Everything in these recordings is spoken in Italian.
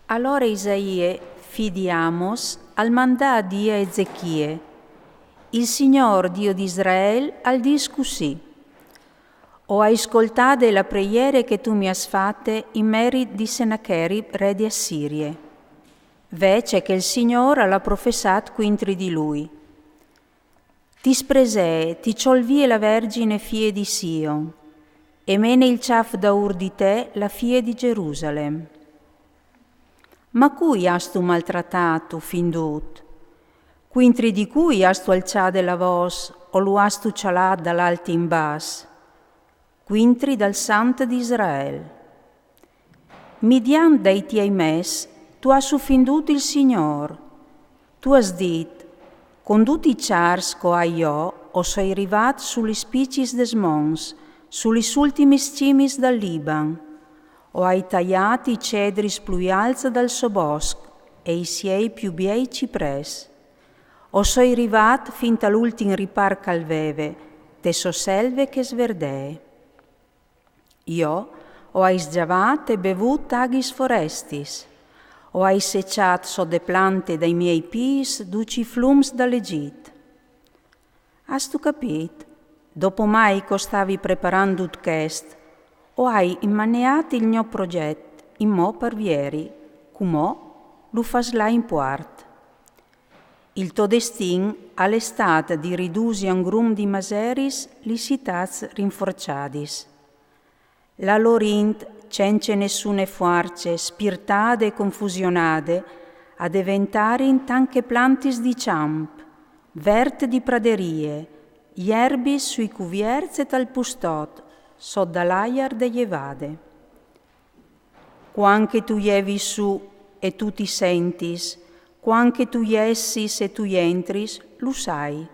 Allora Isaia, fi di Amos, al mandà di Ezechie, il Signor Dio di Israele al dis così: ho ascoltato la preghiera che tu mi has fatte in merito di Sennacherib, re di Assirie. Vece che il Signore l'ha professato quintri di lui. Ti sprese, ti ciolvie la Vergine fie di Sion, e mene il ciaf d'aur di te la fie di Gerusalem. Ma cui has tu maltrattato fin d'ut? Quintri di cui has tu alciate la vos, o lo has tu cialat dall'alti in bas? Quintri dal Sant di Israele. Midian dei tiei mes, tu has uffindut il Signor. Tu has dit, con tutti i chars co hai io, o sei arrivat sugli spicis des mons, sugli ultimi cimis dal Liban, o hai tagliati i cedri spluialza dal suo bosco e i siei più bei cipres. O sei arrivat fin all'ultim ripar calveve, te so selve che sverdee. Io ho hai sgiavat e bevut agis forestis, o hai secciat so de plante dai miei pis duci flums dall'Egit. Has tu capit? Dopo mai costavi preparando chest, o hai immaneat il mio progetto, in mo parvieri, cumò lo fas là in puart. Il tuo destin all'estate di ridusi un grum di maseris li citats rinforciadis. La lorint cence nessune fuarce, spirtade e confusionade, a diventare in tanche plantis di ciamp, verte di praderie, gli erbis sui cuvierze tal pustot, so dall'aiar degli evade. Quanche tu jevi su e tu ti sentis, quanche tu jessis e tu entris, lo sai.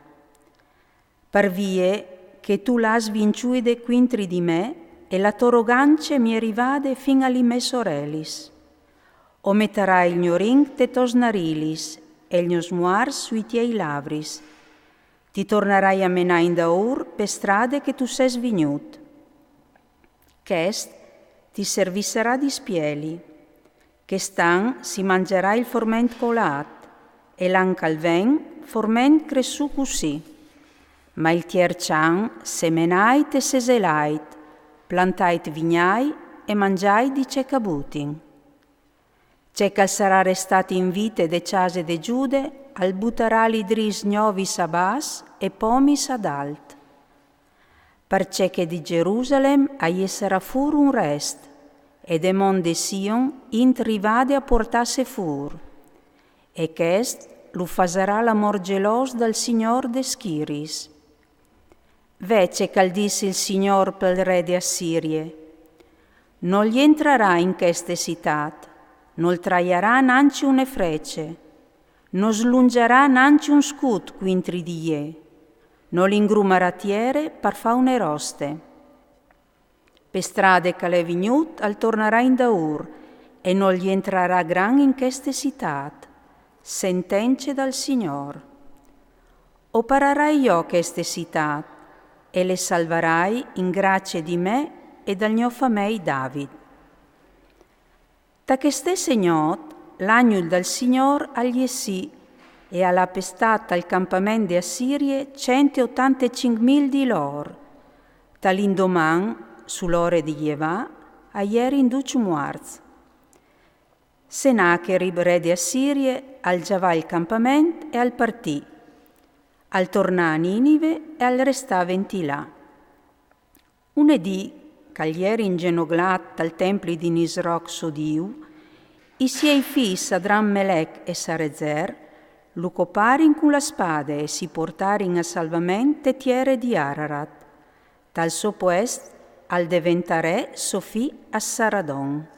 Parvie che tu l'has vinciuide quintri di me, e la torogance mi arrivade fin alle me sorelis. O metterai il mio ring te tos narilis, e il mio smuar sui tiei lavris. Ti tornerai a menà in daur per strade che tu ses vignut. Chest ti servisserà di spieli, che stan si mangerà il forment colat, e l'anca al ven forment cressu così. Ma il tiercian semenait e seselait, plantait vignai e mangiai di cecabutin. Cecal sarà restati in vite de case de Giude, al butterà l'idris gnovis a bas e pomis ad alt. Perché che di Gerusalem ai sarà fur un rest, e de mon de Sion int rivade a portasse fur, e chest lo faserà l'amor gelos dal Signor de Schiris. Vece cal disse il Signor pel re di Assirie, non gli entrerà in queste citat, non traiarà nanci une frecce, non slungerà nanci un scut quintri di ie, non l'ingrumerà tiere par fa une roste. Per strade calè vignut al tornerà in daur, e non gli entrerà gran in queste citat, sentenze dal Signor. Operarai io queste citat, e le salvarai in grazie di me e dal mio famei David. Da che stesse gnot, l'agnul dal Signor agli sì, e alla pestata al campamento di Assirie 185.000 di lor, tal'indoman, sull'ore di Jevà, a ieri in duci muarz. Sennacherib, re di Assirie, al giavà il campamento e al partì, al tornà a Ninive e al restà ventilà. Unedì, caglieri ingenoglat al templi di Nisroch Sodiu, i suoi figli Sadram Melech e Sarezer lo coparin con la spada e si portarin a salvamente tiere di Ararat, tal so puest al diventare Sofì a Saradon.